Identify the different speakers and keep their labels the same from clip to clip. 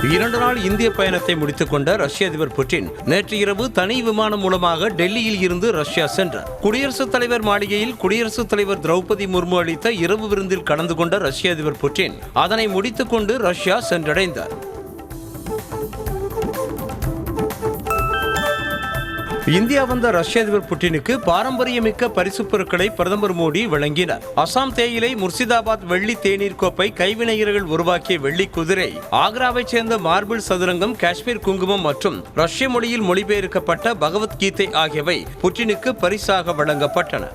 Speaker 1: 2 நாள் இந்திய பயணத்தை முடித்துக் கொண்ட ரஷ்ய அதிபர் புட்டின் நேற்று இரவு தனி விமானம் மூலமாக டெல்லியில் இருந்து ரஷ்யா சென்றார். குடியரசுத் தலைவர் மாளிகையில் குடியரசுத் தலைவர் திரௌபதி முர்மு அளித்த இரவு விருந்தில் கலந்து கொண்ட ரஷ்ய அதிபர் புட்டின் அதனை முடித்துக் கொண்டு ரஷ்யா சென்றடைந்தார். இந்தியா வந்த ரஷ்ய அதிபர் புட்டினுக்கு பாரம்பரியமிக்க பரிசுப் பொருட்களை பிரதமர் மோடி வழங்கினார். அசாம் தேயிலை, முர்சிதாபாத் வெள்ளி தேநீர் கோப்பை, கைவினைஞர்கள் உருவாக்கிய வெள்ளி குதிரை, ஆக்ராவைச் சேர்ந்த மார்பிள் சதுரங்கம், காஷ்மீர் குங்குமம் மற்றும் ரஷ்ய மொழியில் மொழிபெயர்க்கப்பட்ட பகவத்கீதை ஆகியவை புட்டினுக்கு பரிசாக வழங்கப்பட்டன.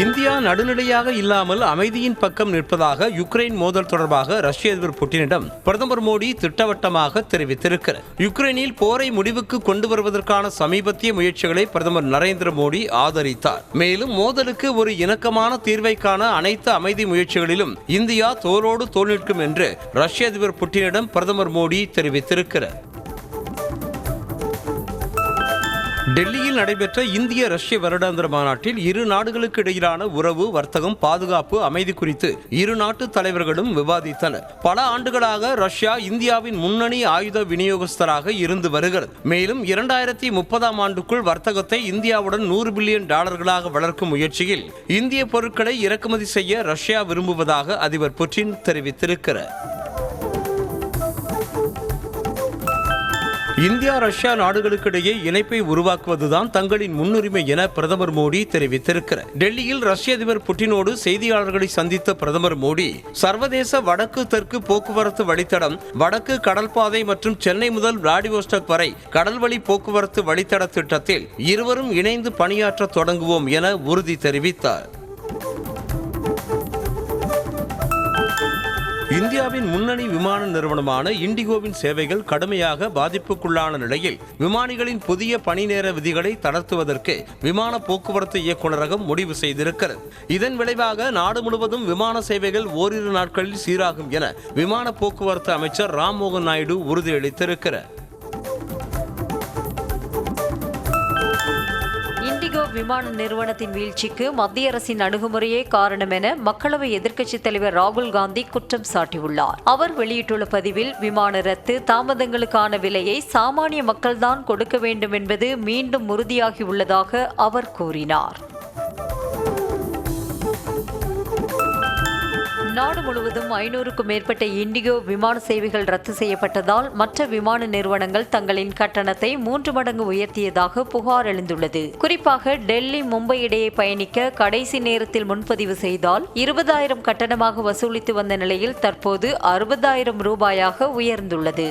Speaker 1: இந்தியா நடுநிலையாக இல்லாமல் அமைதியின் பக்கம் நிற்பதாக யுக்ரைன் மோதல் தொடர்பாக ரஷ்ய அதிபர் புட்டினிடம் பிரதமர் மோடி திட்டவட்டமாக தெரிவித்திருக்கிறார். யுக்ரைனில் போரை முடிவுக்கு கொண்டு வருவதற்கான சமீபத்திய முயற்சிகளை பிரதமர் நரேந்திர மோடி ஆதரித்தார். மேலும் மோதலுக்கு ஒரு இணக்கமான தீர்வை காண அனைத்து அமைதி முயற்சிகளிலும் இந்தியா தோளோடு தோள் நிற்கும் என்று ரஷ்ய அதிபர் புட்டினிடம் பிரதமர் மோடி தெரிவித்திருக்கிறார். டெல்லியில் நடைபெற்ற இந்திய ரஷ்ய வருடாந்திர மாநாட்டில் இரு நாடுகளுக்கு இடையிலான உறவு, வர்த்தகம், பாதுகாப்பு, அமைதி குறித்து இரு நாட்டு தலைவர்களும் விவாதித்தனர். பல ஆண்டுகளாக ரஷ்யா இந்தியாவின் முன்னணி ஆயுத விநியோகஸ்தராக இருந்து வருகிறது. மேலும் 2030ஆம் ஆண்டுக்குள் வர்த்தகத்தை இந்தியாவுடன் $100 பில்லியன் வளர்க்கும் முயற்சியில் இந்திய பொருட்களை இறக்குமதி செய்ய ரஷ்யா விரும்புவதாக அதிபர் புட்டின் தெரிவித்திருக்கிறார். இந்தியா ரஷ்யா நாடுகளுக்கிடையே இணைப்பை உருவாக்குவதுதான் தங்களின் முன்னுரிமை என பிரதமர் மோடி தெரிவித்திருக்கிறார். டெல்லியில் ரஷ்ய அதிபர் புட்டினோடு செய்தியாளர்களை சந்தித்த பிரதமர் மோடி சர்வதேச வடக்கு தெற்கு போக்குவரத்து வழித்தடம், வடக்கு கடல்பாதை மற்றும் சென்னை முதல் விளாடிவோஸ்டாக் வரை கடல்வழி போக்குவரத்து வழித்தட திட்டத்தில் இருவரும் இணைந்து பணியாற்ற தொடங்குவோம் என உறுதி தெரிவித்தார். இந்தியாவின் முன்னணி விமான நிறுவனமான இண்டிகோவின் சேவைகள் கடுமையாக பாதிப்புக்குள்ளான நிலையில் விமானிகளின் புதிய பணி நேர விதிகளை தளர்த்துவதற்கு விமான போக்குவரத்து இயக்குநரகம் முடிவு செய்திருக்கிறது. இதன் விளைவாக நாடு முழுவதும் விமான சேவைகள் ஓரிரு நாட்களில் சீராகும் என விமான போக்குவரத்து அமைச்சர் ராம்மோகன் நாயுடு உறுதியளித்திருக்கிறார்.
Speaker 2: இண்டிகோ விமான நிறுவனத்தின் வீழ்ச்சிக்கு மத்திய அரசின் அணுகுமுறையே காரணம் என மக்களவை எதிர்க்கட்சித் தலைவர் ராகுல் காந்தி குற்றம் சாட்டியுள்ளார். அவர் வெளியிட்டுள்ள பதிவில் விமான ரத்து தாமதங்களுக்கான விலையை சாமானிய மக்கள்தான் கொடுக்க வேண்டும் என்பது மீண்டும் உறுதியாகியுள்ளதாக அவர் கூறினார். நாடு முழுவதும் 500க்கும் மேற்பட்ட இண்டிகோ விமான சேவைகள் ரத்து செய்யப்பட்டதால் மற்ற விமான நிறுவனங்கள் தங்களின் கட்டணத்தை 3 மடங்கு உயர்த்தியதாக புகார் எழுந்துள்ளது. குறிப்பாக டெல்லி, மும்பை இடையே பயணிக்க கடைசி நேரத்தில் முன்பதிவு செய்தால் 20,000 கட்டணமாக வசூலித்து வந்த நிலையில் தற்போது 60,000 ரூபாயாக உயர்ந்துள்ளது.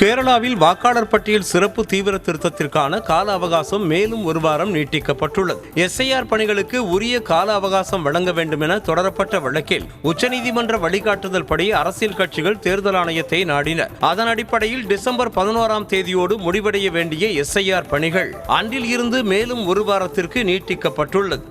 Speaker 1: கேரளாவில் வாக்காளர் பட்டியல் சிறப்பு தீவிர திருத்தத்திற்கான கால அவகாசம் மேலும் 1 வாரம் நீட்டிக்கப்பட்டுள்ளது. SIR பணிகளுக்கு உரிய கால அவகாசம் வழங்க வேண்டும் என தொடரப்பட்ட வழக்கில் உச்சநீதிமன்ற வழிகாட்டுதல் படி அரசியல் கட்சிகள் தேர்தல் ஆணையத்தை நாடினர். அதன் அடிப்படையில் டிசம்பர் 11ஆம் தேதியோடு முடிவடைய வேண்டிய SIR பணிகள் அன்றில் இருந்து மேலும் 1 வாரத்திற்கு நீட்டிக்கப்பட்டுள்ளது.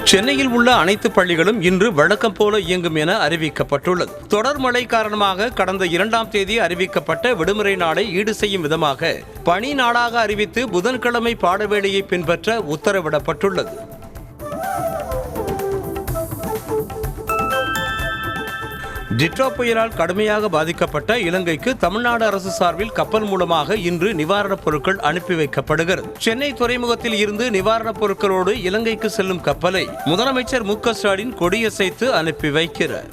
Speaker 1: சென்னையில் உள்ள அனைத்து பள்ளிகளும் இன்று வழக்கம் போல இயங்கும் என அறிவிக்கப்பட்டுள்ளது. தொடர் மழை காரணமாக கடந்த 2ஆம் தேதி அறிவிக்கப்பட்ட விடுமுறை நாளை ஈடு செய்யும் விதமாக பணி நாளாக அறிவித்து புதன்கிழமை பாடவேளையை பின்பற்ற உத்தரவிடப்பட்டுள்ளது. டிட்ரா புயலால் கடுமையாக பாதிக்கப்பட்ட இலங்கைக்கு தமிழ்நாடு அரசு சார்பில் கப்பல் மூலமாக இன்று நிவாரணப் பொருட்கள் அனுப்பி வைக்கப்படுகிறது. சென்னை துறைமுகத்தில் இருந்து நிவாரணப் பொருட்களோடு இலங்கைக்கு செல்லும் கப்பலை முதலமைச்சர் மு க ஸ்டாலின் கொடியசைத்து அனுப்பி வைக்கிறார்.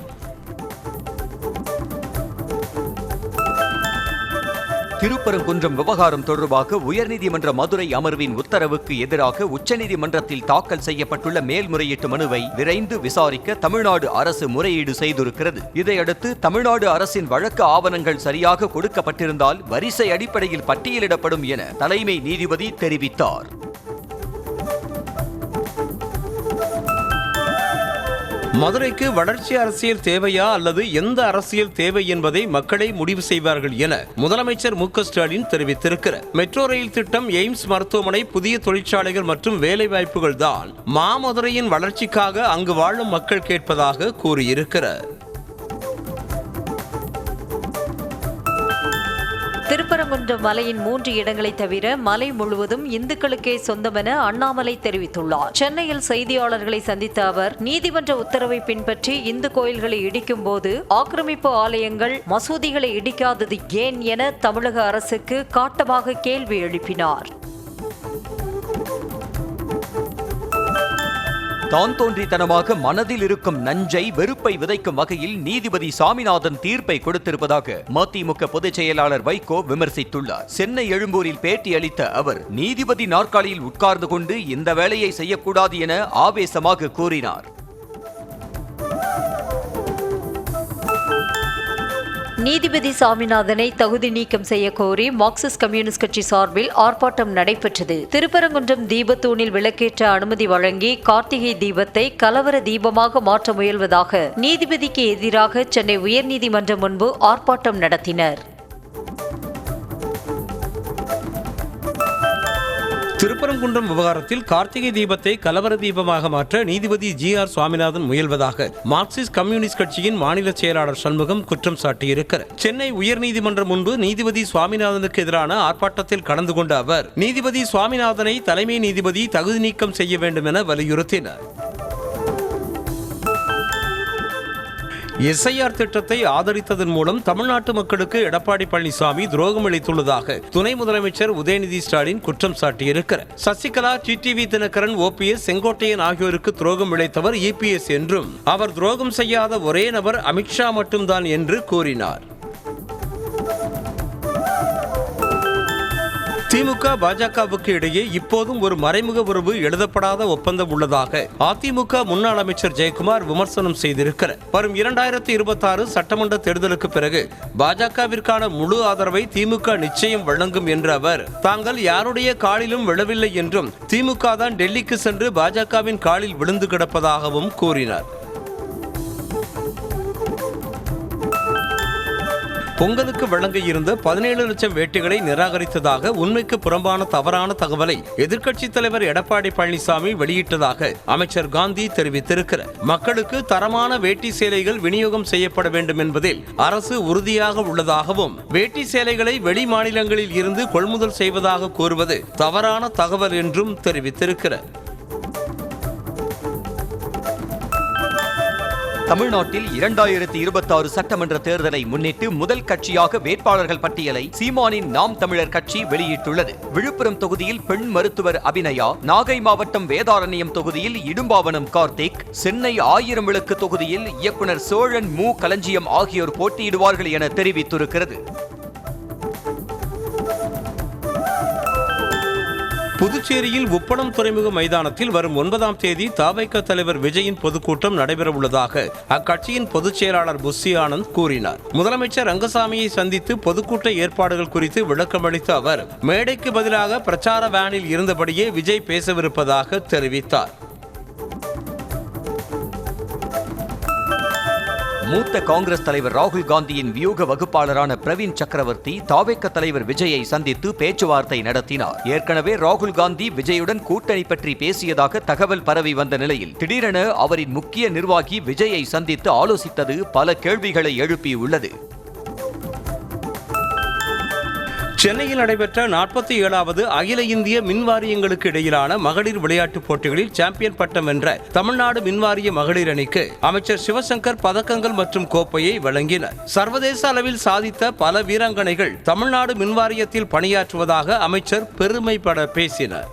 Speaker 3: திருப்பரங்குன்றம் விவகாரம் தொடர்பாக உயர்நீதிமன்ற மதுரை அமர்வின் உத்தரவுக்கு எதிராக உச்சநீதிமன்றத்தில் தாக்கல் செய்யப்பட்டுள்ள மேல்முறையீட்டு மனுவை விரைந்து விசாரிக்க தமிழ்நாடு அரசு முறையீடு செய்திருக்கிறது. இதையடுத்து தமிழ்நாடு அரசின் வழக்கு ஆவணங்கள் சரியாக கொடுக்கப்பட்டிருந்தால் வரிசை அடிப்படையில் பட்டியலிடப்படும் என தலைமை நீதிபதி தெரிவித்தார்.
Speaker 1: மதுரைக்கு வளர்ச்சி அரசியல் தேவையா அல்லது எந்த அரசியல் தேவை என்பதை மக்களே முடிவு செய்வார்கள் என முதலமைச்சர் மு க ஸ்டாலின் தெரிவித்திருக்கிறார். மெட்ரோ ரயில் திட்டம், எய்ம்ஸ் மருத்துவமனை, புதிய தொழிற்சாலைகள் மற்றும் வேலைவாய்ப்புகள் தான் மாமதுரையின் வளர்ச்சிக்காக அங்கு வாழும் மக்கள் கேட்பதாக கூறியிருக்கிறார்.
Speaker 2: திருப்பரங்குன்ற மலையின் 3 இடங்களை தவிர மலை முழுவதும் இந்துக்களுக்கே சொந்தமென அண்ணாமலை தெரிவித்துள்ளார். சென்னையில் செய்தியாளர்களை சந்தித்த அவர், நீதிமன்ற உத்தரவை பின்பற்றி இந்து கோயில்களை இடிக்கும் போது ஆக்கிரமிப்பு ஆலயங்கள், மசூதிகளை இடிக்காதது ஏன் என தமிழக அரசுக்கு காட்டமாக கேள்வி எழுப்பினார்.
Speaker 3: தான் தோன்றித்தனமாக மனதில் இருக்கும் நஞ்சை, வெறுப்பை விதைக்கும் வகையில் நீதிபதி சாமிநாதன் தீர்ப்பை கொடுத்திருப்பதாக மதிமுக பொதுச் செயலாளர் வைகோ விமர்சித்துள்ளார். சென்னை எழும்பூரில் பேட்டியளித்த அவர், நீதிபதி நாற்காலியில் உட்கார்ந்து கொண்டு இந்த வேலையை செய்யக்கூடாது என ஆவேசமாக கூறினார்.
Speaker 2: நீதிபதி சாமிநாதனை தகுதி நீக்கம் செய்ய கோரி மார்க்சிஸ்ட் கம்யூனிஸ்ட் கட்சி சார்பில் ஆர்ப்பாட்டம் நடைபெற்றது. திருப்பரங்குன்றம் தீபத்தூணில் விளக்கேற்ற அனுமதி வழங்கி கார்த்திகை தீபத்தை கலவர தீபமாக மாற்ற முயல்வதாக நீதிபதிக்கு எதிராக சென்னை உயர்நீதிமன்றம் முன்பு ஆர்ப்பாட்டம் நடத்தினர்.
Speaker 1: திருப்பரங்குன்றம் விவகாரத்தில் கார்த்திகை தீபத்தை கலவர தீபமாக மாற்ற நீதிபதி GR சுவாமிநாதன் முயல்வதாக மார்க்சிஸ்ட் கம்யூனிஸ்ட் கட்சியின் மாநில செயலாளர் சண்முகம் குற்றம் சாட்டியிருக்கிறார். சென்னை உயர்நீதிமன்றம் முன்பு நீதிபதி சுவாமிநாதனுக்கு எதிரான ஆர்ப்பாட்டத்தில் கலந்து கொண்ட அவர், நீதிபதி சுவாமிநாதனை தலைமை நீதிபதி தகுதி நீக்கம் செய்ய வேண்டும் என வலியுறுத்தினார். SIR திட்டத்தை ஆதரித்ததன் மூலம் தமிழ்நாட்டு மக்களுக்கு எடப்பாடி பழனிசாமி துரோகம் அளித்துள்ளதாக துணை முதலமைச்சர் உதயநிதி ஸ்டாலின் குற்றம் சாட்டியிருக்கிறார். சசிகலா, TTV தினகரன், OPS, செங்கோட்டையன் ஆகியோருக்கு துரோகம் இழைத்தவர் EPS என்றும், அவர் துரோகம் செய்யாத ஒரே நபர் அமித்ஷா மட்டும்தான் என்று கூறினார். திமுக பாஜகவுக்கு இடையே இப்போதும் ஒரு மறைமுக உறவு எழுதப்படாத ஒப்பந்தம் உள்ளதாக அதிமுக முன்னாள் அமைச்சர் ஜெயக்குமார் விமர்சனம் செய்திருக்கிறார். வரும் 2026 சட்டமன்ற தேர்தலுக்கு பிறகு பாஜகவிற்கான முழு ஆதரவை திமுக நிச்சயம் வழங்கும் என்ற அவர், தாங்கள் யாருடைய காலிலும் விழவில்லை என்றும் திமுக தான் டெல்லிக்கு சென்று பாஜகவின் காலில் விழுந்து கிடப்பதாகவும் கூறினார். பொங்கலுக்கு வழங்க இருந்த 17 லட்சம் வேட்டிகளை நிராகரித்ததாக உண்மைக்கு புறம்பான தவறான தகவலை எதிர்க்கட்சித் தலைவர் எடப்பாடி பழனிசாமி வெளியிட்டதாக அமைச்சர் காந்தி தெரிவித்திருக்கிறார். மக்களுக்கு தரமான வேட்டி சேலைகள் விநியோகம் செய்யப்பட வேண்டும் என்பதில் அரசு உறுதியாக உள்ளதாகவும், வேட்டி சேலைகளை வெளி மாநிலங்களில் இருந்து கொள்முதல் செய்வதாக கூறுவது தவறான தகவல் என்றும் தெரிவித்திருக்கிறார்.
Speaker 3: தமிழ்நாட்டில் 2026 சட்டமன்ற தேர்தலை முன்னிட்டு முதல் கட்சியாக வேட்பாளர்கள் பட்டியலை சீமானின் நாம் தமிழர் கட்சி வெளியிட்டுள்ளது. விழுப்புரம் தொகுதியில் பெண் மருத்துவர் அபிநயா, நாகை மாவட்டம் வேதாரண்யம் தொகுதியில் இடும்பாவனம் கார்த்திக், சென்னை 1000 விளக்கு தொகுதியில் இயக்குனர் சோழன் மு. களஞ்சியம் ஆகியோர் போட்டியிடுவார்கள் என தெரிவித்திருக்கிறது.
Speaker 1: புதுச்சேரியில் உப்பளம் துறைமுக மைதானத்தில் வரும் 9ஆம் தேதி தவைக்க தலைவர் விஜயின் பொதுக்கூட்டம் நடைபெறவுள்ளதாக அக்கட்சியின் பொதுச் செயலாளர் புஸ்ஸி ஆனந்த் கூறினார். முதலமைச்சர் ரங்கசாமியை சந்தித்து பொதுக்கூட்ட ஏற்பாடுகள் குறித்து விளக்கமளித்த அவர், மேடைக்கு பதிலாக பிரச்சார வேனில் இருந்தபடியே விஜய் பேசவிருப்பதாக தெரிவித்தார்.
Speaker 3: மூத்த காங்கிரஸ் தலைவர் ராகுல் காந்தியின் வியூக வகுப்பாளரான பிரவீன் சக்கரவர்த்தி தவேக தலைவர் விஜயை சந்தித்து பேச்சுவார்த்தை நடத்தினார். ஏற்கனவே ராகுல் காந்தி விஜயுடன் கூட்டணி பற்றி பேசியதாக தகவல் பரவி வந்த நிலையில் திடீரென அவரின் முக்கிய நிர்வாகி விஜயை சந்தித்து ஆலோசித்தது பல கேள்விகளை எழுப்பியுள்ளது.
Speaker 1: சென்னையில் நடைபெற்ற 47வது அகில இந்திய மின்வாரியங்களுக்கு இடையிலான மகளிர் விளையாட்டுப் போட்டிகளில் சாம்பியன் பட்டம் வென்ற தமிழ்நாடு மின்வாரிய மகளிர் அணிக்கு அமைச்சர் சிவசங்கர் பதக்கங்கள் மற்றும் கோப்பையை வழங்கினார். சர்வதேச அளவில் சாதித்த பல வீராங்கனைகள் தமிழ்நாடு மின்வாரியத்தில் பணியாற்றுவதாக அமைச்சர் பெருமைப்பட பேசினார்.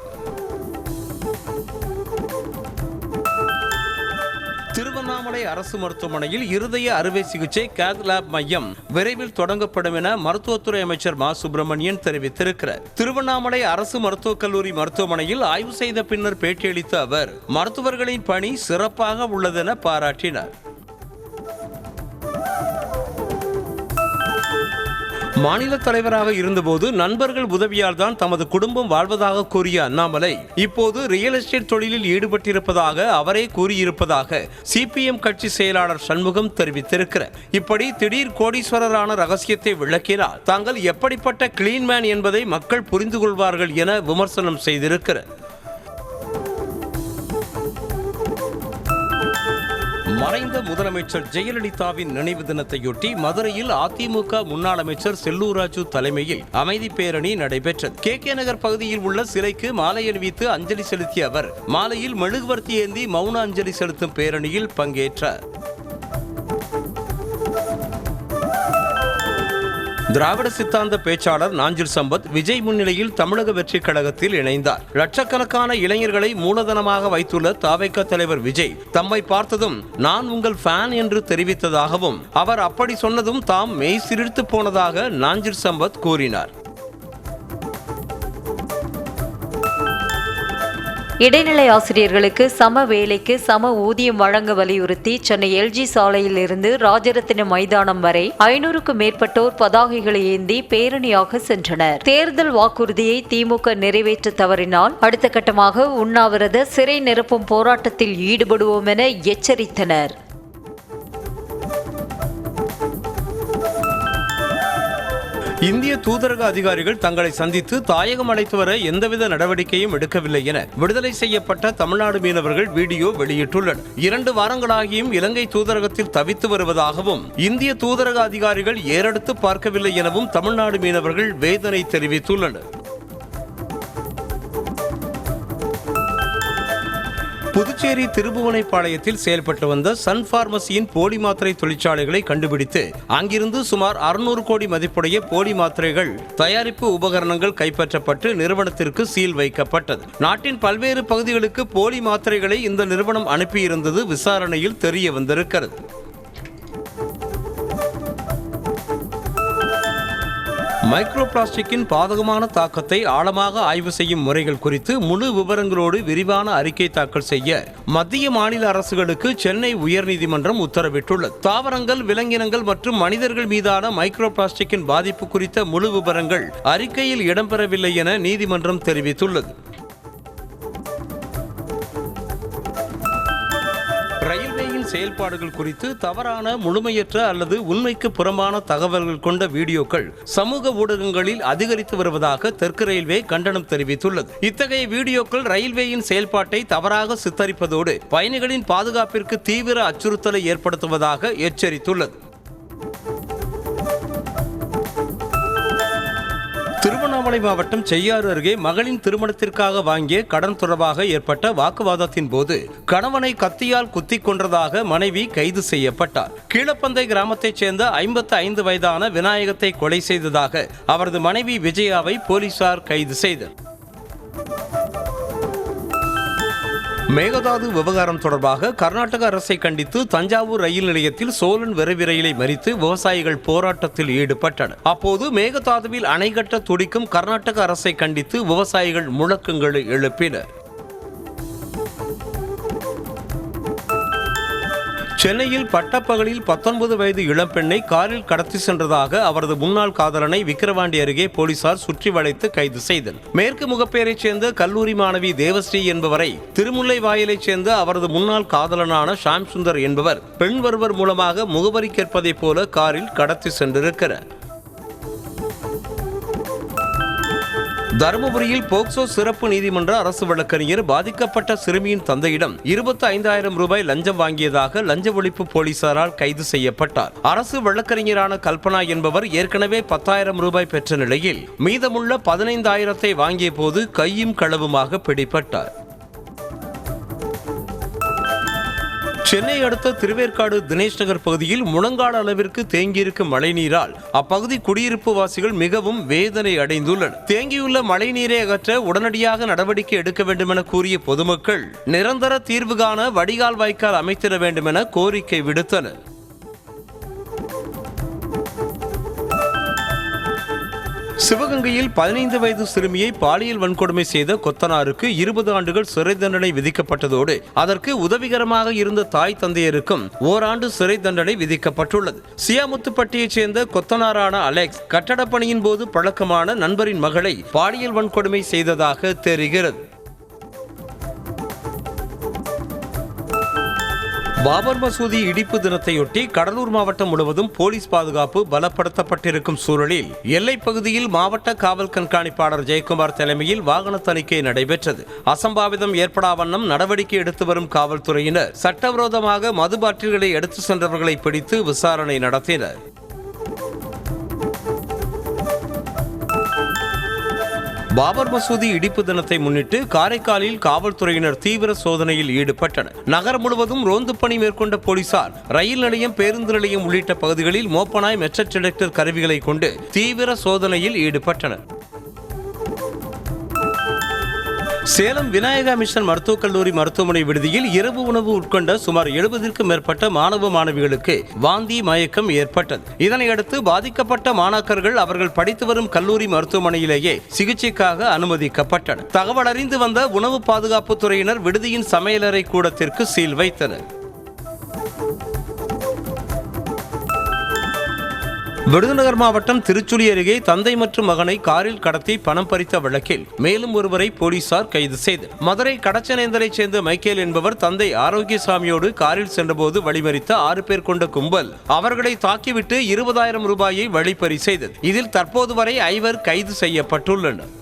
Speaker 1: திருவண்ணாமலை அரசு மருத்துவமனையில் இருதய அறுவை சிகிச்சை கேத் லேப் மையம் விரைவில் தொடங்கப்படும் என மருத்துவத்துறை அமைச்சர் மா. சுப்பிரமணியன் தெரிவித்திருக்கிறார். திருவண்ணாமலை அரசு மருத்துவக் கல்லூரி மருத்துவமனையில் ஆய்வு செய்த பின்னர் பேட்டியளித்த அவர், மருத்துவர்களின் பணி சிறப்பாக உள்ளதென பாராட்டினார். மாநில தலைவராக இருந்தபோது நண்பர்கள் உதவியால் தான் தமது குடும்பம் வாழ்வதாக கூறிய அண்ணாமலை இப்போது ரியல் எஸ்டேட் தொழிலில் ஈடுபட்டிருப்பதாக அவரே கூறியிருப்பதாக CPM கட்சி செயலாளர் சண்முகம் தெரிவித்திருக்கிறார். இப்படி திடீர் கோடீஸ்வரரான ரகசியத்தை விளக்கினால் தாங்கள் எப்படிப்பட்ட கிளீன்மேன் என்பதை மக்கள் புரிந்து கொள்வார்கள் என விமர்சனம் செய்திருக்கிறார். மறைந்த முதலமைச்சர் ஜெயலலிதாவின் நினைவு தினத்தையொட்டி மதுரையில் அதிமுக முன்னாள் அமைச்சர் செல்லூர் ராஜு தலைமையில் அமைதி பேரணி நடைபெற்றது. கே நகர் பகுதியில் உள்ள சிலைக்கு மாலை அணிவித்து அஞ்சலி செலுத்திய அவர் மாலையில் மெழுகுவர்த்தி ஏந்தி மௌன அஞ்சலி செலுத்தும் பேரணியில் பங்கேற்றார். திராவிட சித்தாந்த பேச்சாளர் நாஞ்சில் சம்பத் விஜய் முன்னிலையில் தமிழக வெற்றி கழகத்தில் இணைந்தார். லட்சக்கணக்கான இளைஞர்களை மூலதனமாக வைத்துள்ள தவிக தலைவர் விஜய் தம்மை பார்த்ததும் நான் உங்கள் ஃபேன் என்று தெரிவித்ததாகவும் அவர் அப்படி சொன்னதும் தாம் மெய் சிலிர்த்து போனதாக நாஞ்சில் சம்பத் கூறினார்.
Speaker 2: இடைநிலை ஆசிரியர்களுக்கு சம வேலைக்கு சம ஊதியம் வழங்க வலியுறுத்தி சென்னை எல்ஜி சாலையில் இருந்து ராஜரத்தின மைதானம் வரை 500க்கும் மேற்பட்டோர் பதாகைகளை ஏந்தி பேரணியாக சென்றனர். தேர்தல் வாக்குறுதியை திமுக நிறைவேற்ற தவறினால் அடுத்த கட்டமாக உண்ணாவிரத சிறை நிரப்பும் போராட்டத்தில் ஈடுபடுவோம் என எச்சரித்தனர்.
Speaker 1: இந்திய தூதரக அதிகாரிகள் தங்களை சந்தித்து தாயகம் அழைத்து வர எந்தவித நடவடிக்கையும் எடுக்கவில்லை என விடுதலை செய்யப்பட்ட தமிழ்நாடு மீனவர்கள் வீடியோ வெளியிட்டுள்ளனர். 2 வாரங்களாகியும் இலங்கை தூதரகத்தில் தவித்து வருவதாகவும் இந்திய தூதரக அதிகாரிகள் ஏறெடுத்து பார்க்கவில்லை எனவும் தமிழ்நாடு மீனவர்கள் வேதனை தெரிவித்துள்ளனர். புதுச்சேரி திருபுவனைப்பாளையத்தில் செயல்பட்டு வந்த சன் பார்மசியின் போலி மாத்திரை தொழிற்சாலைகளை கண்டுபிடித்து அங்கிருந்து சுமார் 600 கோடி மதிப்புடைய போலி மாத்திரைகள் தயாரிப்பு உபகரணங்கள் கைப்பற்றப்பட்டு நிறுவனத்திற்கு சீல் வைக்கப்பட்டது. நாட்டின் பல்வேறு பகுதிகளுக்கு போலி மாத்திரைகளை இந்த நிறுவனம் அனுப்பியிருந்தது விசாரணையில் தெரிய வந்திருக்கிறது. மைக்ரோ பிளாஸ்டிக்கின் பாதகமான தாக்கத்தை ஆழமாக ஆய்வு செய்யும் முறைகள் குறித்து முழு விவரங்களோடு விரிவான அறிக்கை தாக்கல் செய்ய மத்திய மாநில அரசுகளுக்கு சென்னை உயர்நீதிமன்றம் உத்தரவிட்டுள்ளது. தாவரங்கள், விலங்கினங்கள் மற்றும் மனிதர்கள் மீதான மைக்ரோ பிளாஸ்டிக்கின் பாதிப்பு குறித்த முழு விவரங்கள் அறிக்கையில் இடம்பெறவில்லை என நீதிமன்றம் தெரிவித்துள்ளது. ரயில்வேயின் செயல்பாடுகள் குறித்து தவறான, முழுமையற்ற அல்லது உண்மைக்கு புறம்பான தகவல்கள் கொண்ட வீடியோக்கள் சமூக ஊடகங்களில் அதிகரித்து வருவதாக தெற்கு ரயில்வே கண்டனம் தெரிவித்துள்ளது. இத்தகைய வீடியோக்கள் ரயில்வேயின் செயல்பாட்டை தவறாக சித்தரிப்பதோடு பயணிகளின் பாதுகாப்பிற்கு தீவிர அச்சுறுத்தலை ஏற்படுத்துவதாக எச்சரித்துள்ளது. திருவண்ணாமலை மாவட்டம் செய்யாறு அருகே மகளின் திருமணத்திற்காக வாங்கிய கடன் தொடர்பாக ஏற்பட்ட வாக்குவாதத்தின் போது கணவனை கத்தியால் குத்திக் கொன்றதாக மனைவி கைது செய்யப்பட்டார். கீழப்பந்தை கிராமத்தைச் சேர்ந்த 55 வயதான விநாயகத்தை கொலை செய்ததாக அவரது மனைவி விஜயாவை போலீசார் கைது செய்தனர். மேகதாது விவகாரம் தொடர்பாக கர்நாடக அரசை கண்டித்து தஞ்சாவூர் ரயில் நிலையத்தில் சோழன் விரைவு ரயிலை மறித்து விவசாயிகள் போராட்டத்தில் ஈடுபட்டனர். அப்போது மேகதாதுவில் அணை கட்ட துடிக்கும் கர்நாடக அரசை கண்டித்து விவசாயிகள் முழக்கங்களை எழுப்பினர். சென்னையில் பட்டப்பகலில் 19 வயது இளம்பெண்ணை காரில் கடத்தி சென்றதாக அவரது முன்னாள் காதலனை விக்கிரவாண்டி அருகே போலீசார் சுற்றி வளைத்து கைது செய்தனர். மேற்கு முகப்பேரைச் சேர்ந்த கல்லூரி மாணவி தேவஸ்ரீ என்பவரை திருமுல்லை வாயிலைச் சேர்ந்த அவரது முன்னாள் காதலனான ஷாம் சுந்தர் என்பவர் பெண் ஒருவர் மூலமாக முகவரி கேட்பதைப் போல காரில் கடத்தி சென்றிருக்கிறார். தருமபுரியில் போக்சோ சிறப்பு நீதிமன்ற அரசு வழக்கறிஞர் பாதிக்கப்பட்ட சிறுமியின் தந்தையிடம் 25,000 ரூபாய் லஞ்சம் வாங்கியதாக லஞ்ச ஒழிப்பு போலீசாரால் கைது செய்யப்பட்டார். அரசு வழக்கறிஞரான கல்பனா என்பவர் ஏற்கனவே 10,000 ரூபாய் பெற்ற நிலையில் மீதமுள்ள 15,000 வாங்கிய போது கையும் களவுமாக பிடிபட்டார். சென்னை அடுத்த திருவேற்காடு தினேஷ் நகர் பகுதியில் முழங்கால அளவிற்கு தேங்கியிருக்கும் மழைநீரால் அப்பகுதி குடியிருப்பு வாசிகள் மிகவும் வேதனை அடைந்துள்ளனர். தேங்கியுள்ள மழைநீரை அகற்ற உடனடியாக நடவடிக்கை எடுக்க வேண்டும் என கூறிய பொதுமக்கள் நிரந்தர தீர்வு காண வடிகால் வாய்க்கால் அமைத்திட வேண்டும் என கோரிக்கை விடுத்தனர். சிவகங்கையில் 15 வயது சிறுமியை பாலியல் வன்கொடுமை செய்த கொத்தனாருக்கு 20 ஆண்டுகள் சிறை தண்டனை விதிக்கப்பட்டதோடு அதற்கு உதவிகரமாக இருந்த தாய் தந்தையருக்கும் ஓராண்டு சிறை தண்டனை விதிக்கப்பட்டுள்ளது. சியாமுத்துப்பட்டியைச் சேர்ந்த கொத்தனாரான அலெக்ஸ் கட்டடப் பணியின் போது பழக்கமான நண்பரின் மகளை பாலியல் வன்கொடுமை செய்ததாக தெரிகிறது. பாபர் மசூதி இடிப்பு தினத்தையொட்டி கடலூர் மாவட்டம் முழுவதும் போலீஸ் பாதுகாப்பு பலப்படுத்தப்பட்டிருக்கும் சூழலில் எல்லைப் பகுதியில் மாவட்ட காவல் கண்காணிப்பாளர் ஜெயக்குமார் தலைமையில் வாகன தணிக்கை நடைபெற்றது. அசம்பாவிதம் ஏற்படா வண்ணம் நடவடிக்கை எடுத்து வரும் காவல்துறையினர் சட்டவிரோதமாக மது பாட்டில்களை எடுத்து சென்றவர்களை பிடித்து விசாரணை நடத்தினர். பாபர் மசூதி இடிப்பு தினத்தை முன்னிட்டு காரைக்காலில் காவல்துறையினர் தீவிர சோதனையில் ஈடுபட்டனர். நகரம் முழுவதும் ரோந்து பணி மேற்கொண்ட போலீசார் ரயில் நிலையம், பேருந்து நிலையம் உள்ளிட்ட பகுதிகளில் மோப்பனாய் மெட்டல் டிடெக்டர் கருவிகளை கொண்டு தீவிர சோதனையில் ஈடுபட்டனர். சேலம் விநாயகா மிஷன் மருத்துவக் கல்லூரி மருத்துவமனை விடுதியில் இரவு உணவு உட்கொண்ட சுமார் 70க்கும் மேற்பட்ட மாணவ மாணவிகளுக்கு வாந்தி, மயக்கம் ஏற்பட்டது. இதனையடுத்து பாதிக்கப்பட்ட மாணாக்கர்கள் அவர்கள் படித்து வரும் கல்லூரி மருத்துவமனையிலேயே சிகிச்சைக்காக அனுமதிக்கப்பட்டனர். தகவல் அறிந்து வந்த உணவு பாதுகாப்புத் துறையினர் விடுதியின் சமையலறை கூடத்திற்கு சீல் வைத்தனர். விருதுநகர் மாவட்டம் திருச்சுழி அருகே தந்தை மற்றும் மகனை காரில் கடத்தி பணம் பறித்த வழக்கில் மேலும் ஒருவரை போலீசார் கைது செய்தனர். மதுரை கடச்சனேந்தரைச் சேர்ந்த மைக்கேல் என்பவர் தந்தை ஆரோக்கியசாமியோடு காரில் சென்றபோது வழிமறித்த 6 பேர் கொண்ட கும்பல் அவர்களை தாக்கிவிட்டு 20,000 ரூபாயை வழிப்பறி செய்தது. இதில் தற்போது வரை 5 கைது செய்யப்பட்டுள்ளனர்.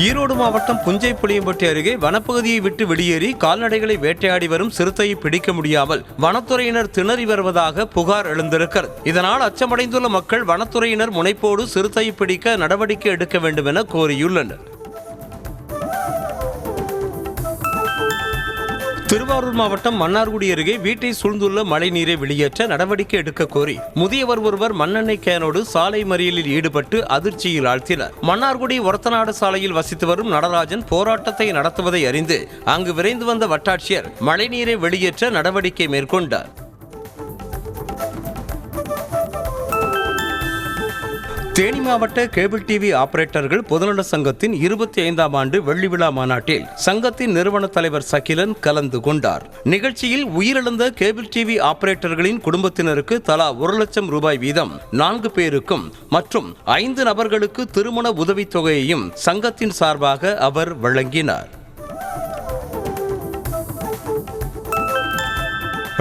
Speaker 1: ஈரோடு மாவட்டம் புஞ்சை புளியம்பட்டி அருகே வனப்பகுதியை விட்டு வெளியேறி கால்நடைகளை வேட்டையாடி வரும் சிறுத்தையை பிடிக்க முடியாமல் வனத்துறையினர் திணறி வருவதாக புகார் எழுந்திருக்கிறது. இதனால் அச்சமடைந்துள்ள மக்கள் வனத்துறையினர் முனைப்போடு சிறுத்தையை பிடிக்க நடவடிக்கை எடுக்க வேண்டும் என கோரியுள்ளனர். திருவாரூர் மாவட்டம் மன்னார்குடி அருகே வீட்டை சூழ்ந்துள்ள மழைநீரை வெளியேற்ற நடவடிக்கை எடுக்க கோரி முதியவர் ஒருவர் மண்ணெண்ணெய் கேனோடு சாலை மறியலில் ஈடுபட்டு அதிர்ச்சியில் ஆழ்த்தினார். மன்னார்குடி ஒரத்தநாடு சாலையில் வசித்து வரும் நடராஜன் போராட்டத்தை நடத்துவதை அறிந்து அங்கு விரைந்து வந்த வட்டாட்சியர் மழைநீரை வெளியேற்ற நடவடிக்கை மேற்கொண்டார். தேனி மாவட்ட கேபிள் டிவி ஆபரேட்டர்கள் பொதுநல சங்கத்தின் 25ஆம் ஆண்டு வெள்ளி விழா மாநாட்டில் சங்கத்தின் நிறுவன தலைவர் சகிலன் கலந்து கொண்டார். நிகழ்ச்சியில் உயிரிழந்த கேபிள் டிவி ஆபரேட்டர்களின் குடும்பத்தினருக்கு தலா 1 லட்சம் ரூபாய் வீதம் 4 பேருக்கும் மற்றும் 5 நபர்களுக்கு திருமண உதவித்தொகையையும் சங்கத்தின் சார்பாக அவர் வழங்கினார்.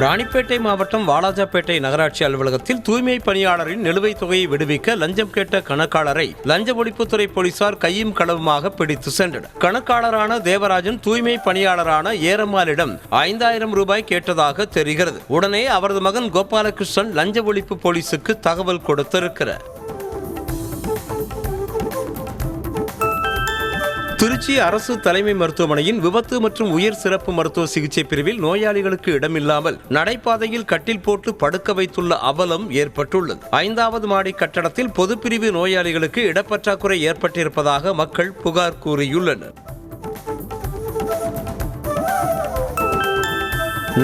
Speaker 1: ராணிப்பேட்டை மாவட்டம் வாலாஜாப்பேட்டை நகராட்சி அலுவலகத்தில் தூய்மை பணியாளரின் நிலுவைத் தொகையை விடுவிக்க லஞ்சம் கேட்ட கணக்காளரை லஞ்ச ஒழிப்புத்துறை போலீசார் கையும் களவுமாக பிடித்து சென்றனர். கணக்காளரான தேவராஜன் தூய்மை பணியாளரான ஏரம்மாளிடம் 5,000 ரூபாய் கேட்டதாக தெரிகிறது. உடனே அவரது மகன் கோபாலகிருஷ்ணன் லஞ்ச ஒழிப்பு போலீசுக்கு தகவல் கொடுத்திருக்கிறார். திருச்சி அரசு தலைமை மருத்துவமனையின் விபத்து மற்றும் உயர் சிறப்பு மருத்துவ சிகிச்சை பிரிவில் நோயாளிகளுக்கு இடமில்லாமல் நடைபாதையில் கட்டில் போட்டு படுக்க வைத்துள்ள அவலம் ஏற்பட்டுள்ளது. 5வது மாடி கட்டடத்தில் பொதுப்பிரிவு நோயாளிகளுக்கு இடப்பற்றாக்குறை ஏற்பட்டிருப்பதாக மக்கள் புகார் கூறியுள்ளனர்.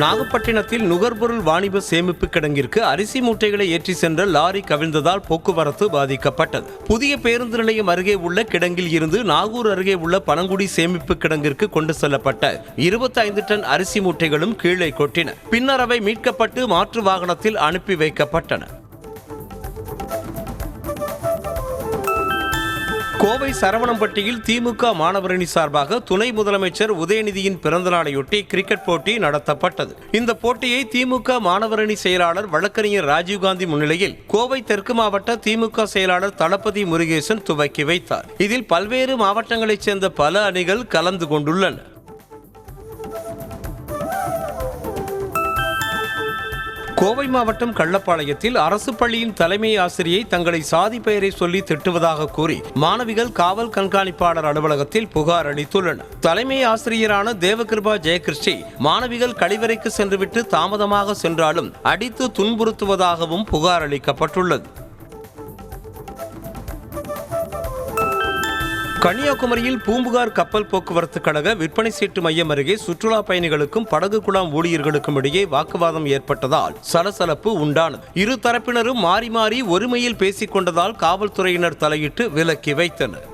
Speaker 1: நாகப்பட்டினத்தில் நுகர்பொருள் வாணிப சேமிப்பு கிடங்கிற்கு அரிசி மூட்டைகளை ஏற்றி சென்ற லாரி கவிழ்ந்ததால் போக்குவரத்து பாதிக்கப்பட்டது. புதிய பேருந்து நிலையம் அருகே உள்ள கிடங்கில் இருந்து நாகூர் அருகே உள்ள பனங்குடி சேமிப்பு கிடங்கிற்கு கொண்டு செல்லப்பட்ட 25 டன் அரிசி மூட்டைகளும் கீழே கொட்டின. பின்னர் அவை மீட்கப்பட்டு மாற்று வாகனத்தில் அனுப்பி வைக்கப்பட்டன. கோவை சரவணம்பட்டியில் திமுக மாணவரணி சார்பாக துணை முதலமைச்சர் உதயநிதியின் பிறந்தநாளையொட்டி கிரிக்கெட் போட்டி நடத்தப்பட்டது. இந்த போட்டியை திமுக மாணவரணி செயலாளர் வழக்கறிஞர் ராஜீவ்காந்தி முன்னிலையில் கோவை தெற்கு மாவட்ட திமுக செயலாளர் தளபதி முருகேசன் துவக்கி வைத்தார். இதில் பல்வேறு மாவட்டங்களைச் சேர்ந்த பல அணிகள் கலந்து கொண்டுள்ளன. கோவை மாவட்டம் கள்ளப்பாளையத்தில் அரசு பள்ளியின் தலைமை ஆசிரியை தங்களை சாதி பெயரை சொல்லி திட்டுவதாக கூறி மாணவிகள் காவல் கண்காணிப்பாளர் அலுவலகத்தில் புகார் அளித்துள்ளனர். தலைமை ஆசிரியரான தேவகிருபா ஜெயகிருஷ்ணி மாணவிகள் கழிவறைக்கு சென்றுவிட்டு தாமதமாக சென்றாலும் அடித்து துன்புறுத்துவதாகவும் புகார் அளிக்கப்பட்டுள்ளது. கன்னியாகுமரியில் பூம்புகார் கப்பல் போக்குவரத்து கழக விற்பனை சீட்டு மையம் அருகே சுற்றுலா பயணிகளுக்கும் படகு குழாம் ஊழியர்களுக்கும் இடையே வாக்குவாதம் ஏற்பட்டதால் சலசலப்பு உண்டானது. இரு தரப்பினரும் மாறி மாறி ஒருமையில் பேசிக் கொண்டதால் காவல்துறையினர் தலையிட்டு விலக்கி வைத்தனர்.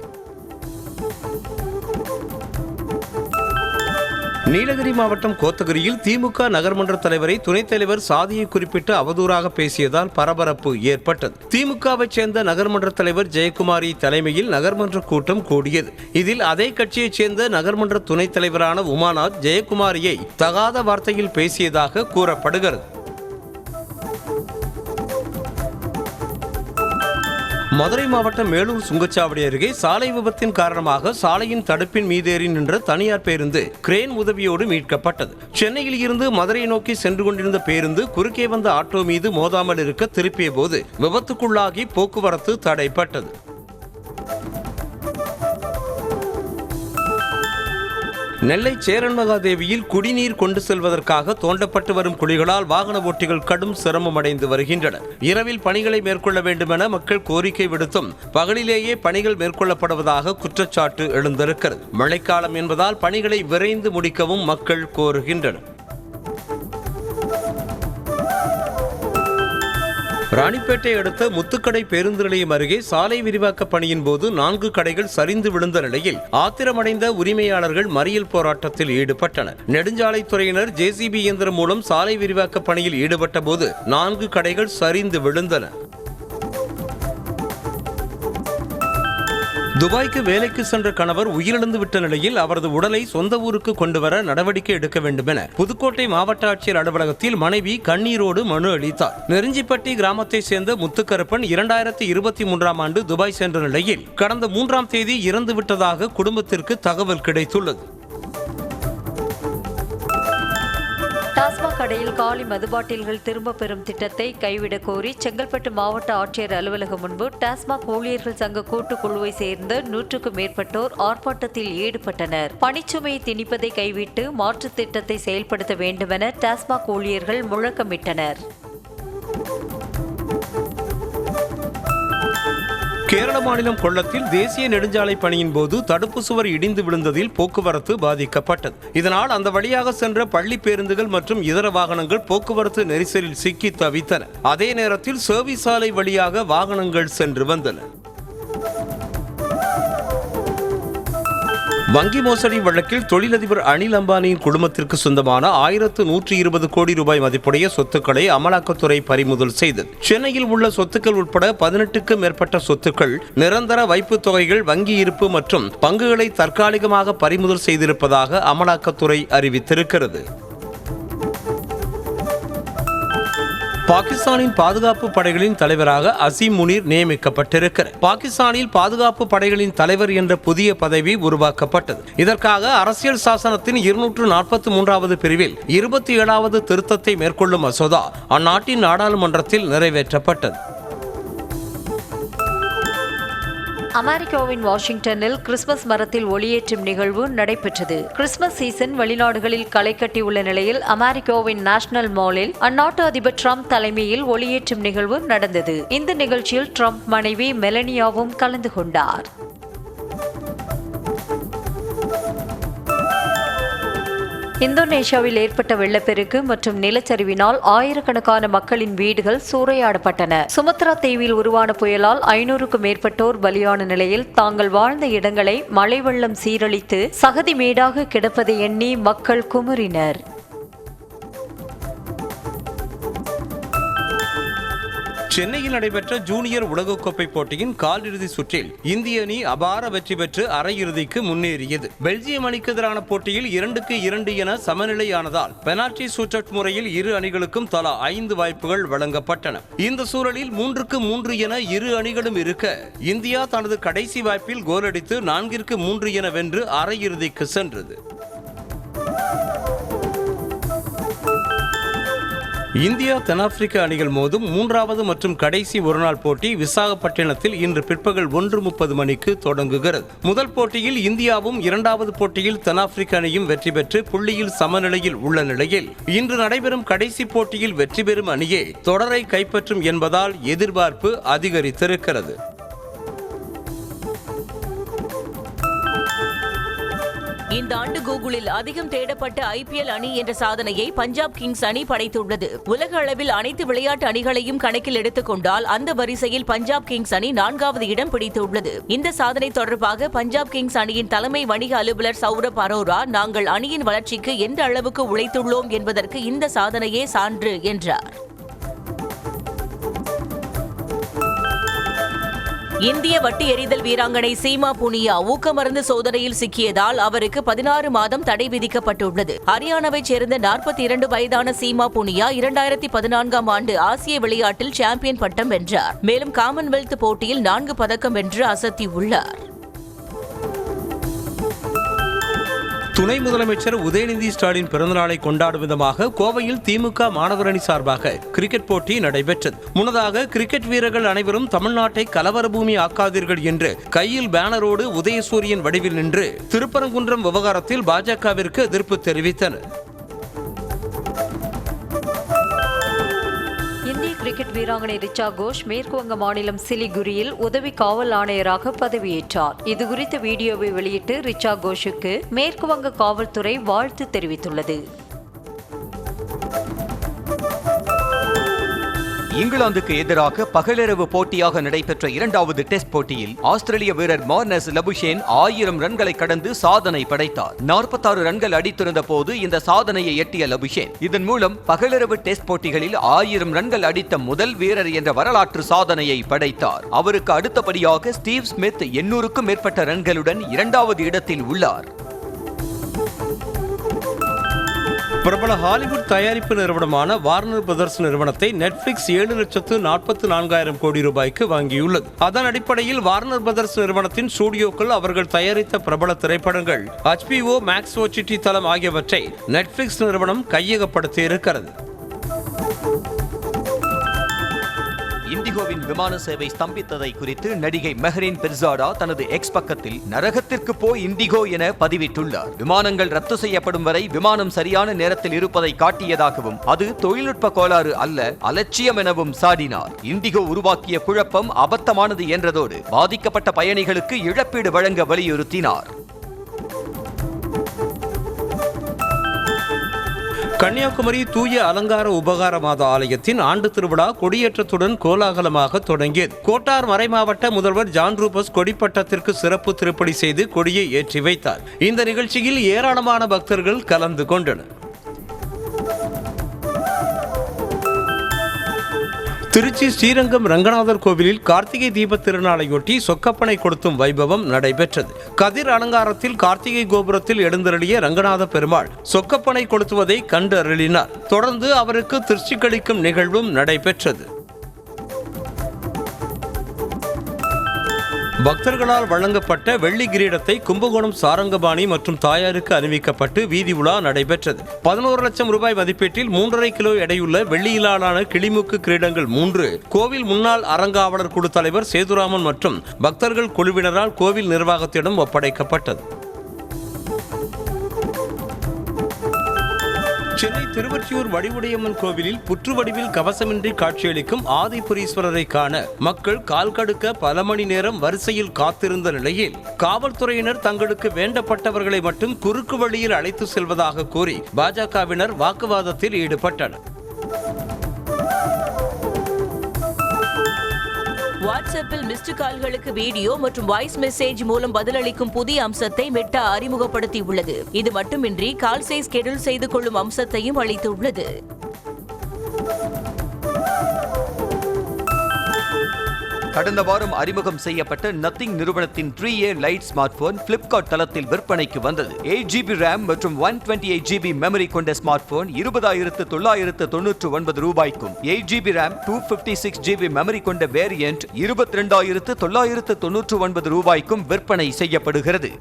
Speaker 1: நீலகிரி மாவட்டம் கோத்தகிரியில் திமுக நகர்மன்ற தலைவரை துணைத் தலைவர் சாதியை குறிப்பிட்டு அவதூறாக பேசியதால் பரபரப்பு ஏற்பட்டது. திமுகவைச் சேர்ந்த நகர்மன்ற தலைவர் ஜெயக்குமாரி தலைமையில் நகர்மன்ற கூட்டம் கூடியது. இதில் அதே கட்சியைச் சேர்ந்த நகர்மன்ற துணைத் தலைவரான உமாநாத் ஜெயக்குமாரியை தகாத வார்த்தையில் பேசியதாக கூறப்படுகிறது. மதுரை மாவட்டம் மேலூர் சுங்கச்சாவடி அருகே சாலை விபத்தின் காரணமாக சாலையின் தடுப்பின் மீதேறி நின்ற தனியார் பேருந்து கிரேன் உதவியோடு மீட்கப்பட்டது. சென்னையில் இருந்து மதுரை நோக்கி சென்று கொண்டிருந்த பேருந்து குறுக்கே வந்த ஆட்டோ மீது மோதாமல் இருக்க திருப்பிய போது விபத்துக்குள்ளாகி போக்குவரத்து தடைப்பட்டது. நெல்லை சேரன்மகாதேவியில் குடிநீர் கொண்டு செல்வதற்காக தோண்டப்பட்டு வரும் குழிகளால் வாகன ஓட்டிகள் கடும் சிரமம் அடைந்து வருகின்றனர். இரவில் பணிகளை மேற்கொள்ள வேண்டுமென மக்கள் கோரிக்கை விடுத்தும் பகலிலேயே பணிகள் மேற்கொள்ளப்படுவதாக குற்றச்சாட்டு எழுந்திருக்கிறது. மழைக்காலம் என்பதால் பணிகளை விரைந்து முடிக்கவும் மக்கள் கோருகின்றனர். ராணிப்பேட்டை அடுத்த முத்துக்கடை பேருந்து நிலையம் அருகே சாலை விரிவாக்க பணியின் போது 4 கடைகள் சரிந்து விழுந்த நிலையில் ஆத்திரமடைந்த உரிமையாளர்கள் மறியல் போராட்டத்தில் ஈடுபட்டனர். நெடுஞ்சாலைத்துறையினர் JCB இயந்திரம் மூலம் சாலை விரிவாக்க பணியில் ஈடுபட்ட போது 4 கடைகள் சரிந்து விழுந்தன. துபாய்க்கு வேலைக்கு சென்ற கணவர் உயிரிழந்து விட்ட நிலையில் அவரது உடலை சொந்த ஊருக்கு கொண்டு வர நடவடிக்கை எடுக்க வேண்டும் என புதுக்கோட்டை மாவட்ட ஆட்சியர் அலுவலகத்தில் மனைவி கண்ணீரோடு மனு அளித்தார். நெருஞ்சிப்பட்டி கிராமத்தை சேர்ந்த முத்துக்கருப்பன் 2023ஆம் ஆண்டு துபாய் சென்ற நிலையில் கடந்த 3ஆம் தேதி இறந்து விட்டதாக குடும்பத்திற்கு தகவல் கிடைத்துள்ளது.
Speaker 2: டாஸ்மாக் கடையில் காலி மதுபாட்டில்கள் திரும்ப பெறும் திட்டத்தை கைவிடக் கோரி செங்கல்பட்டு மாவட்ட ஆட்சியர் அலுவலகம் முன்பு டாஸ்மாக் ஊழியர்கள் சங்க கூட்டுக்குழுவை சேர்ந்த 100க்கும் மேற்பட்டோர் ஆர்ப்பாட்டத்தில் ஈடுபட்டனர். பணிச்சுமையை திணிப்பதை கைவிட்டு மாற்றுத் திட்டத்தை செயல்படுத்த வேண்டுமென டாஸ்மாக் ஊழியர்கள் முழக்கமிட்டனர்.
Speaker 1: கேரள மாநிலம் கொல்லத்தில் தேசிய நெடுஞ்சாலை பணியின் போது தடுப்பு சுவர் இடிந்து விழுந்ததில் போக்குவரத்து பாதிக்கப்பட்டது. இதனால் அந்த வழியாக சென்ற பள்ளி பேருந்துகள் மற்றும் இதர வாகனங்கள் போக்குவரத்து நெரிசலில் சிக்கி தவித்தன. அதே நேரத்தில் சர்வீஸ் சாலை வழியாக வாகனங்கள் சென்று வந்தன. வங்கி மோசடி வழக்கில் தொழிலதிபர் அனில் அம்பானியின் குடும்பத்திற்கு சொந்தமான 1120 கோடி ரூபாய் மதிப்புடைய சொத்துக்களை அமலாக்கத்துறை பறிமுதல் செய்தது. சென்னையில் உள்ள சொத்துக்கள் உட்பட 18க்கும் மேற்பட்ட சொத்துக்கள், நிரந்தர வைப்புத் தொகைகள், வங்கி இருப்பு மற்றும் பங்குகளை தற்காலிகமாக பறிமுதல் செய்திருப்பதாக அமலாக்கத்துறை அறிவித்திருக்கிறது. பாகிஸ்தானின் பாதுகாப்பு படைகளின் தலைவராக அசீம் முனீர் நியமிக்கப்பட்டிருக்கிறார். பாகிஸ்தானில் பாதுகாப்பு படைகளின் தலைவர் என்ற புதிய பதவி உருவாக்கப்பட்டது. இதற்காக அரசியல் சாசனத்தின் 243வது பிரிவில் 27வது திருத்தத்தை மேற்கொள்ளும் மசோதா அந்நாட்டின் நாடாளுமன்றத்தில் நிறைவேற்றப்பட்டது.
Speaker 2: அமெரிக்காவின் வாஷிங்டனில் கிறிஸ்துமஸ் மரத்தில் ஒளியேற்றும் நிகழ்வு நடைபெற்றது. கிறிஸ்துமஸ் சீசன் வெளிநாடுகளில் களை கட்டியுள்ள நிலையில் அமெரிக்காவின் நேஷனல் மாலில் அந்நாட்டு அதிபர் ட்ரம்ப் தலைமையில் ஒளியேற்றும் நிகழ்வு நடந்தது. இந்த நிகழ்ச்சியில் ட்ரம்ப் மனைவி மெலனியாவும் கலந்து கொண்டார். இந்தோனேஷியாவில் ஏற்பட்ட வெள்ளப்பெருக்கு மற்றும் நிலச்சரிவினால் ஆயிரக்கணக்கான மக்களின் வீடுகள் சூறையாடப்பட்டன. சுமத்ரா தீவில் உருவான புயலால் 500க்கும் மேற்பட்டோர் பலியான நிலையில் தாங்கள் வாழ்ந்த இடங்களை மழை வெள்ளம் சீரழித்து சகதி மேடாக கிடப்பதை எண்ணி மக்கள் குமுறினர்.
Speaker 1: சென்னையில் நடைபெற்ற ஜூனியர் உலகக்கோப்பை போட்டியின் காலிறுதி சுற்றில் இந்திய அணி அபார வெற்றி பெற்று அரையிறுதிக்கு முன்னேறியது. பெல்ஜியம் அணிக்கு எதிரான போட்டியில் 2-2 என சமநிலையானதால் பெனால்டி ஷூட்டவுட் முறையில் இரு அணிகளுக்கும் தலா 5 வாய்ப்புகள் வழங்கப்பட்டன. இந்த சூழலில் 3-3 என இரு அணிகளும் இருக்க இந்தியா தனது கடைசி வாய்ப்பில் கோல் அடித்து 4-3 என வென்று அரையிறுதிக்கு சென்றது. இந்தியா தென்னாப்பிரிக்க அணிகள் மோதும் 3வது மற்றும் கடைசி ஒருநாள் போட்டி விசாகப்பட்டினத்தில் இன்று பிற்பகல் 1:30 மணிக்கு தொடங்குகிறது. முதல் போட்டியில் இந்தியாவும் 2வது போட்டியில் தென்னாப்பிரிக்க அணியும் வெற்றி பெற்று புள்ளியில் சமநிலையில் உள்ள நிலையில் இன்று நடைபெறும் கடைசி போட்டியில் வெற்றி பெறும் அணியே தொடரை கைப்பற்றும் என்பதால் எதிர்பார்ப்பு அதிகரித்திருக்கிறது.
Speaker 4: இந்த ஆண்டு கூகுளில் அதிகம் தேடப்பட்ட IPL அணி என்ற சாதனையை பஞ்சாப் கிங்ஸ் அணி படைத்துள்ளது. உலக அளவில் அனைத்து விளையாட்டு அணிகளையும் கணக்கில் எடுத்துக் கொண்டால் அந்த வரிசையில் பஞ்சாப் கிங்ஸ் அணி 4வது இடம் பிடித்துள்ளது. இந்த சாதனை தொடர்பாக பஞ்சாப் கிங்ஸ் அணியின் தலைமை வணிக அலுவலர் சௌரப் அரோரா, நாங்கள் அணியின் வளர்ச்சிக்கு எந்த அளவுக்கு உழைத்துள்ளோம் என்பதற்கு இந்த சாதனையே சான்று என்றார். இந்திய வட்டி எறிதல் வீராங்கனை சீமா புனியா ஊக்கமருந்து சோதனையில் சிக்கியதால் அவருக்கு 16 மாதம் தடை விதிக்கப்பட்டுள்ளது. ஹரியானாவைச் சேர்ந்த 42 வயதான சீமா புனியா 2014ஆம் ஆண்டு ஆசிய விளையாட்டில் சாம்பியன் பட்டம் வென்றார். மேலும் காமன்வெல்த் போட்டியில் 4 பதக்கம் வென்று அசத்தியுள்ளார்.
Speaker 1: துணை முதலமைச்சர் உதயநிதி ஸ்டாலின் பிறந்தநாளை கொண்டாடும் விதமாக கோவையில் திமுக மாணவர் அணி சார்பாக கிரிக்கெட் போட்டி நடைபெற்றது. முன்னதாக கிரிக்கெட் வீரர்கள் அனைவரும் தமிழ்நாட்டை கலவர பூமி ஆக்காதீர்கள் என்று கையில் பேனரோடு உதயசூரியன் வடிவில் நின்று திருப்பரங்குன்றம் விவகாரத்தில் பாஜகவிற்கு எதிர்ப்பு தெரிவித்தனர்.
Speaker 2: இந்திய கிரிக்கெட் வீராங்கனை ரிச்சா கோஷ் மேற்கு வங்க மாநிலம் சிலிகுரியில் உதவி காவல் ஆணையராக பதவியேற்றார். இதுகுறித்த வீடியோவை வெளியிட்டு ரிச்சா கோஷுக்கு மேற்கு வங்க காவல்துறை வாழ்த்து தெரிவித்துள்ளது.
Speaker 3: இங்கிலாந்துக்கு எதிராக பகலிரவு போட்டியாக நடைபெற்ற 2வது டெஸ்ட் போட்டியில் ஆஸ்திரேலிய வீரர் மார்னஸ் லபுஷேன் 1000 ரன்களை கடந்து சாதனை படைத்தார். 46 ரன்கள் அடித்திருந்த போது இந்த சாதனையை எட்டிய லபுஷேன் இதன் மூலம் பகலிரவு டெஸ்ட் போட்டிகளில் 1000 ரன்கள் அடித்த முதல் வீரர் என்ற வரலாற்று சாதனையை படைத்தார். அவருக்கு அடுத்தபடியாக ஸ்டீவ் ஸ்மித் 800க்கும் மேற்பட்ட ரன்களுடன் 2வது இடத்தில் உள்ளார்.
Speaker 1: பிரபல ஹாலிவுட் தயாரிப்பு நிறுவனமான வார்னர் பிரதர்ஸ் நிறுவனத்தை நெட்ஃபிளிக்ஸ் 7,44,000 கோடி ரூபாய்க்கு வாங்கியுள்ளது. அதன் அடிப்படையில் வார்னர் பிரதர்ஸ் நிறுவனத்தின் ஸ்டுடியோக்கள் அவர்கள் தயாரித்த பிரபல திரைப்படங்கள் HBO Max OTT தளம் ஆகியவற்றை நெட்ஃபிளிக்ஸ் நிறுவனம் கையகப்படுத்தி இருக்கிறது.
Speaker 3: இண்டிகோவின் விமான சேவை ஸ்தம்பித்ததை குறித்து நடிகை மெஹரின் பெர்சாடா தனது எக்ஸ் பக்கத்தில் நரகத்திற்கு போய் இண்டிகோ என பதிவிட்டுள்ளார். விமானங்கள் ரத்து செய்யப்படும் வரை விமானம் சரியான நேரத்தில் இருப்பதை காட்டியதாகவும் அது தொழில்நுட்ப கோளாறு அல்ல, அலட்சியம் எனவும் சாடினார். இண்டிகோ உருவாக்கிய குழப்பம் அபத்தமானது என்றதோடு பாதிக்கப்பட்ட பயணிகளுக்கு இழப்பீடு வழங்க வலியுறுத்தினார்.
Speaker 1: கன்னியாகுமரி தூய அலங்கார உபகார மாதா ஆலயத்தின் ஆண்டு திருவிழா கொடியேற்றத்துடன் கோலாகலமாக தொடங்கியது. கோட்டார் மறைமாவட்ட முதல்வர் ஜான் ரூபஸ் கொடிப்பட்டத்திற்கு சிறப்பு திருப்பணி செய்து கொடியை ஏற்றி வைத்தார். இந்த நிகழ்ச்சியில் ஏராளமான பக்தர்கள் கலந்து கொண்டனர். திருச்சி ஸ்ரீரங்கம் ரங்கநாதர் கோவிலில் கார்த்திகை தீப திருநாளையொட்டி சொக்கப்பனை கொளுத்தும் வைபவம் நடைபெற்றது. கதிர் அலங்காரத்தில் கார்த்திகை கோபுரத்தில் எழுந்தருளிய ரங்கநாத பெருமாள் சொக்கப்பனை கொளுத்துவதை கண்டு அருளினார். தொடர்ந்து அவருக்கு திருச்சி கழிக்கும் நிகழ்வும் நடைபெற்றது. பக்தர்களால் வழங்கப்பட்ட வெள்ளி கிரீடத்தை கும்பகோணம் சாரங்கபாணி மற்றும் தாயாருக்கு அணிவிக்கப்பட்டு வீதி உலா நடைபெற்றது. 11 லட்சம் ரூபாய் மதிப்பீட்டில் 3.5 கிலோ எடையுள்ள வெள்ளியிலான கிளிமுக்கு கிரீடங்கள் 3 கோவில் முன்னாள் அறங்காவலர் குழு தலைவர் சேதுராமன் மற்றும் பக்தர்கள் குழுவினரால் கோவில் நிர்வாகத்திடம் ஒப்படைக்கப்பட்டது. சென்னை திருவொற்றியூர் வடிவுடையம்மன் கோவிலில் புற்று வடிவில் கவசமின்றி காட்சியளிக்கும் ஆதிபுரீஸ்வரரை காண மக்கள் கால் கடுக்க பல மணி நேரம் வரிசையில் காத்திருந்த நிலையில் காவல்துறையினர் தங்களுக்கு வேண்டப்பட்டவர்களை மட்டும் குறுக்கு வழியில் அழைத்து செல்வதாக கூறி பாஜகவினர் வாக்குவாதத்தில் ஈடுபட்டனர்.
Speaker 4: வாட்ஸ்அப்பில் மிஸ்டு கால்களுக்கு வீடியோ மற்றும் வாய்ஸ் மெசேஜ் மூலம் பதிலளிக்கும் புதிய அம்சத்தை மெட்டா அறிமுகப்படுத்தியுள்ளது. இது மட்டுமின்றி கால்ஸை ஸ்கெடியூல் செய்து கொள்ளும் அம்சத்தையும் அளித்துள்ளது.
Speaker 3: கடந்த வாரம் அறிமுகம் செய்யப்பட்ட நத்திங் நிறுவனத்தின் 3A light smart phone Flipkart தளத்தில் விற்பனைக்கு வந்தது. 8GB RAM மற்றும் 128GB மெமரி கொண்ட ஸ்மார்ட் போன் 20,999 ரூபாய்க்கும், 8GB RAM 256GB மெமரி கொண்ட வேரியன்ட் 22,999 ரூபாய்க்கும் விற்பனை செய்யப்படுகிறது.